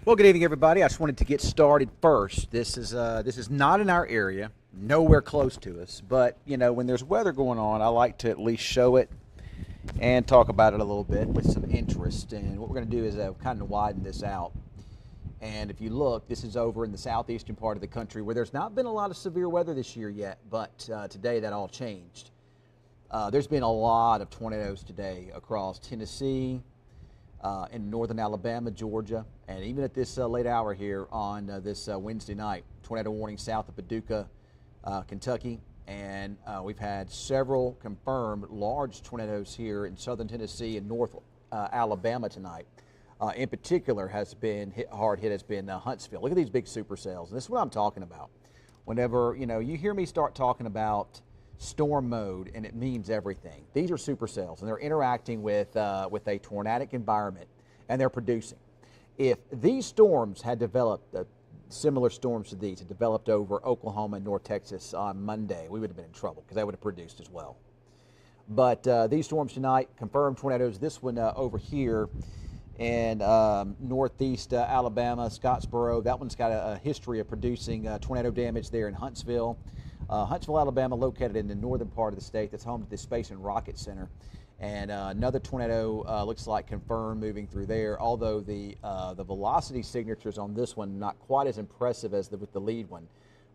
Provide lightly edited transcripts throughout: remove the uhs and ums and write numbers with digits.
Well, good evening, everybody. I just wanted to get started first. This is not in our area, nowhere close to us. But when there's weather going on, I like to at least show it and talk about it a little bit with some interest. And what we're going to do is kind of widen this out. And if you look, this is over in the southeastern part of the country where there's not been a lot of severe weather this year yet. But today that all changed. There's been a lot of tornadoes today across Tennessee, in northern Alabama, Georgia, and even at this late hour here on this Wednesday night. Tornado warning south of Paducah, Kentucky, and we've had several confirmed large tornadoes here in southern Tennessee and north Alabama tonight. In particular, hard hit has been Huntsville. Look at these big supercells, and this is what I'm talking about. Whenever you hear me start talking about storm mode, and it means everything. These are supercells, and they're interacting with a tornadic environment, and they're producing. If these storms had developed, similar storms to these had developed over Oklahoma and North Texas on Monday, we would have been in trouble because they would have produced as well. But these storms tonight, confirmed tornadoes. This one over here in northeast Alabama, Scottsboro, that one's got a history of producing tornado damage there in Huntsville. Huntsville, Alabama, located in the northern part of the state that's home to the Space and Rocket Center. And another tornado looks like confirmed moving through there, although the velocity signatures on this one not quite as impressive as with the lead one.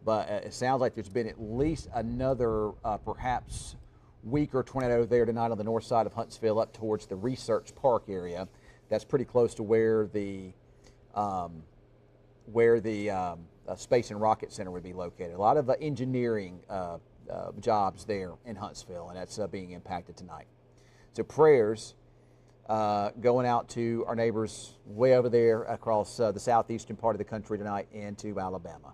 But it sounds like there's been at least another perhaps weaker tornado there tonight on the north side of Huntsville up towards the Research Park area. That's pretty close to where the Space and Rocket Center would be located. A lot of engineering jobs there in Huntsville, and that's being impacted tonight. So prayers going out to our neighbors way over there across the southeastern part of the country tonight into Alabama.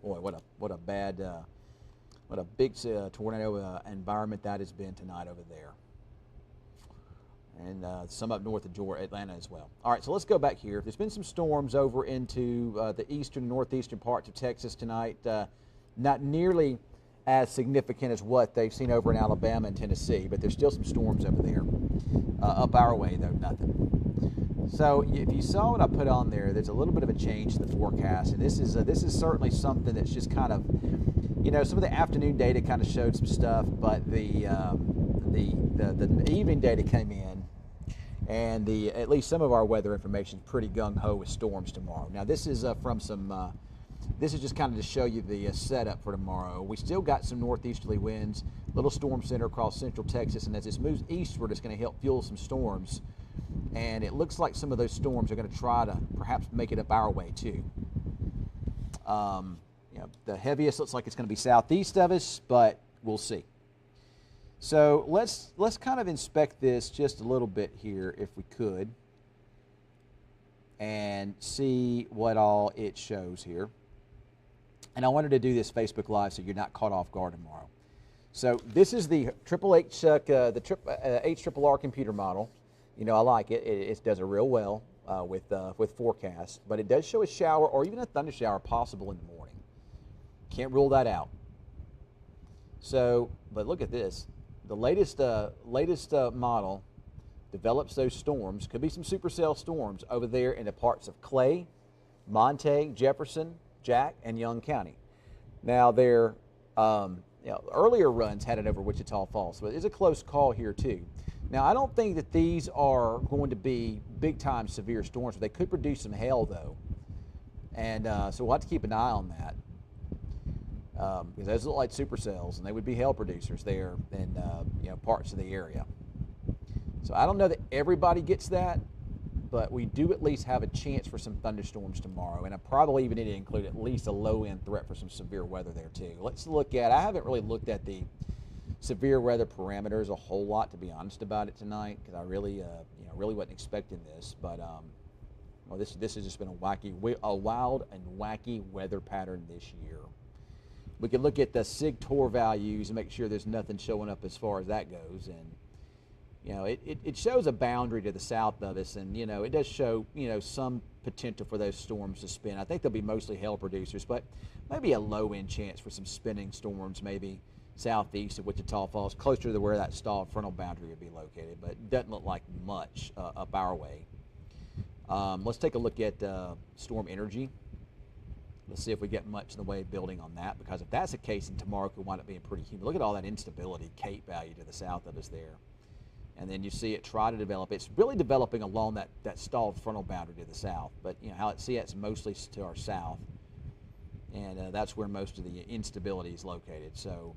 Boy, what a big tornado environment that has been tonight over there. And some up north of Georgia, Atlanta as well. All right, so let's go back here. There's been some storms over into the eastern, northeastern parts of Texas tonight. Not nearly as significant as what they've seen over in Alabama and Tennessee, but there's still some storms over there. Up our way, though, nothing. So if you saw what I put on there, there's a little bit of a change in the forecast, and this is certainly something that's just kind of, some of the afternoon data kind of showed some stuff, but the evening data came in. And at least some of our weather information is pretty gung-ho with storms tomorrow. Now this is this is just kind of to show you the setup for tomorrow. We still got some northeasterly winds, little storm center across central Texas, and as this moves eastward, it's going to help fuel some storms. And it looks like some of those storms are going to try to perhaps make it up our way too. The heaviest looks like it's going to be southeast of us, but we'll see. So let's kind of inspect this just a little bit here, if we could, and see what all it shows here. And I wanted to do this Facebook Live so you're not caught off guard tomorrow. So this is the HRRR computer model. I like it. It does it real well with forecasts, but it does show a shower or even a thunder shower possible in the morning. Can't rule that out. So, but look at this. The latest model develops those storms. Could be some supercell storms over there in the parts of Clay, Montague, Jefferson, Jack, and Young County. Now, their earlier runs had it over Wichita Falls, so it is a close call here too. Now, I don't think that these are going to be big-time severe storms, but they could produce some hail though, and so we'll have to keep an eye on that. Because those look like supercells, and they would be hail producers there in parts of the area. So I don't know that everybody gets that, but we do at least have a chance for some thunderstorms tomorrow, and I probably even need to include at least a low-end threat for some severe weather there too. Let's look at. I haven't really looked at the severe weather parameters a whole lot, to be honest about it tonight, because I really wasn't expecting this, but this has just been a wild and wacky weather pattern this year. We can look at the SIG-TOR values and make sure there's nothing showing up as far as that goes. And, it shows a boundary to the south of us, and, it does show, some potential for those storms to spin. I think they'll be mostly hail producers, but maybe a low-end chance for some spinning storms, maybe southeast of Wichita Falls, closer to where that stalled frontal boundary would be located, but it doesn't look like much up our way. Let's take a look at storm energy. Let's see if we get much in the way of building on that, because if that's the case, then tomorrow could wind up being pretty humid. Look at all that instability, Cape value to the south of us there. And then you see it try to develop. It's really developing along that stalled frontal boundary to the south. But you know, it's mostly to our south. And that's where most of the instability is located. So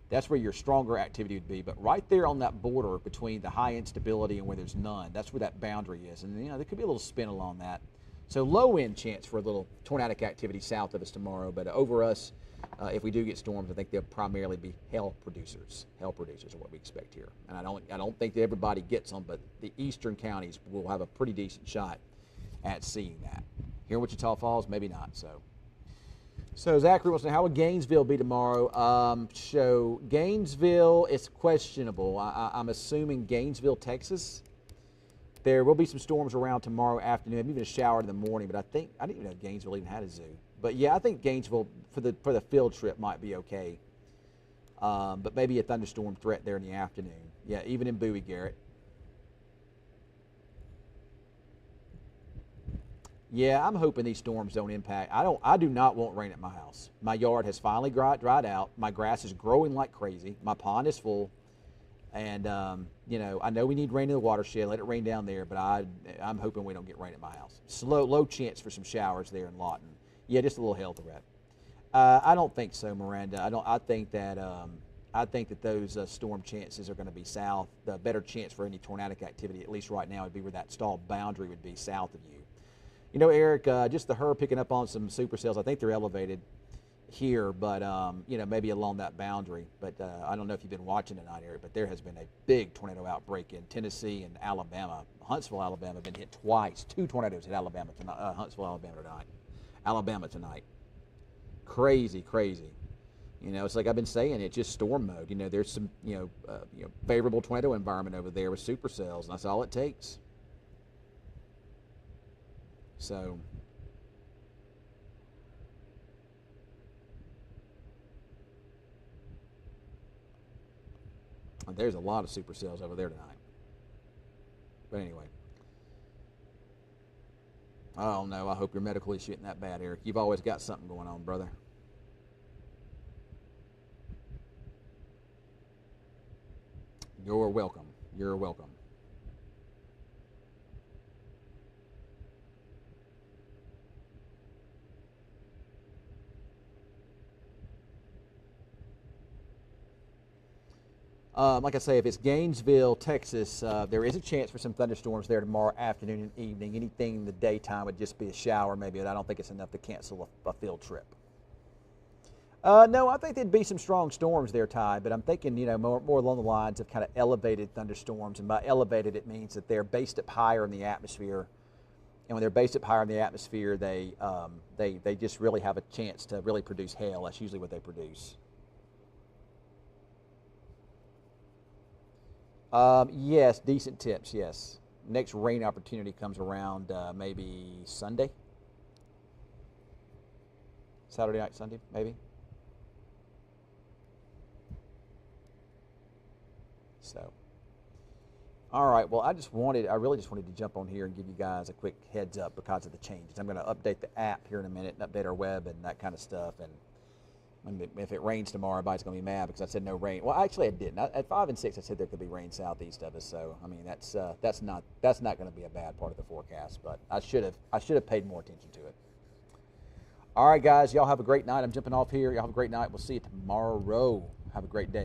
that's where your stronger activity would be. But right there on that border between the high instability and where there's none, that's where that boundary is. And you know, there could be a little spin along that. So low end chance for a little tornadic activity south of us tomorrow, but over us, if we do get storms, I think they'll primarily be hail producers. Hail producers are what we expect here, and I don't think that everybody gets them, but the eastern counties will have a pretty decent shot at seeing that. Here in Wichita Falls, maybe not. So Zachary wants to know, how would Gainesville be tomorrow? So Gainesville is questionable. I'm assuming Gainesville, Texas. There will be some storms around tomorrow afternoon, maybe even a shower in the morning, but I didn't even know Gainesville even had a zoo. But yeah, I think Gainesville for the field trip might be okay. But maybe a thunderstorm threat there in the afternoon. Yeah, even in Bowie, Garrett. Yeah, I'm hoping these storms don't impact. I do not want rain at my house. My yard has finally dried out. My grass is growing like crazy. My pond is full. And, you know, I know we need rain in the watershed. Let it rain down there, but I'm hoping we don't get rain at my house. Low chance for some showers there in Lawton. Yeah, just a little hail threat. I don't think so, Miranda. I think that those storm chances are going to be south. The better chance for any tornadic activity, at least right now, would be where that stalled boundary would be south of you. You know, Eric, just her picking up on some supercells, I think they're elevated here, but you know, maybe along that boundary. But I don't know if you've been watching tonight, Eric, but there has been a big tornado outbreak in Tennessee and Alabama. Huntsville, Alabama, been hit twice. 2 tornadoes hit Alabama tonight. Huntsville, Alabama tonight. Crazy. You know, it's like I've been saying, it's just storm mode. You know, there's some favorable tornado environment over there with supercells, and that's all it takes. So. There's a lot of supercells over there tonight. But anyway. Oh no, I hope your medical issue isn't that bad, Eric. You've always got something going on, brother. You're welcome. You're welcome. Like I say, if it's Gainesville, Texas, there is a chance for some thunderstorms there tomorrow afternoon and evening. Anything in the daytime would just be a shower maybe, but I don't think it's enough to cancel a field trip. No, I think there'd be some strong storms there, Ty, but I'm thinking, you know, more along the lines of kind of elevated thunderstorms. And by elevated, it means that they're based up higher in the atmosphere. And when they're based up higher in the atmosphere, they just really have a chance to really produce hail. That's usually what they produce. Yes, decent tips, yes. Next rain opportunity comes around maybe Sunday. Saturday night, Sunday, maybe. So, all right, well, I really just wanted to jump on here and give you guys a quick heads up because of the changes. I'm going to update the app here in a minute and update our web and that kind of stuff. And if it rains tomorrow, everybody's going to be mad because I said no rain. Well, actually, I didn't. At 5 and 6, I said there could be rain southeast of us. So, I mean, that's not going to be a bad part of the forecast. But I should have paid more attention to it. All right, guys, y'all have a great night. I'm jumping off here. Y'all have a great night. We'll see you tomorrow. Have a great day.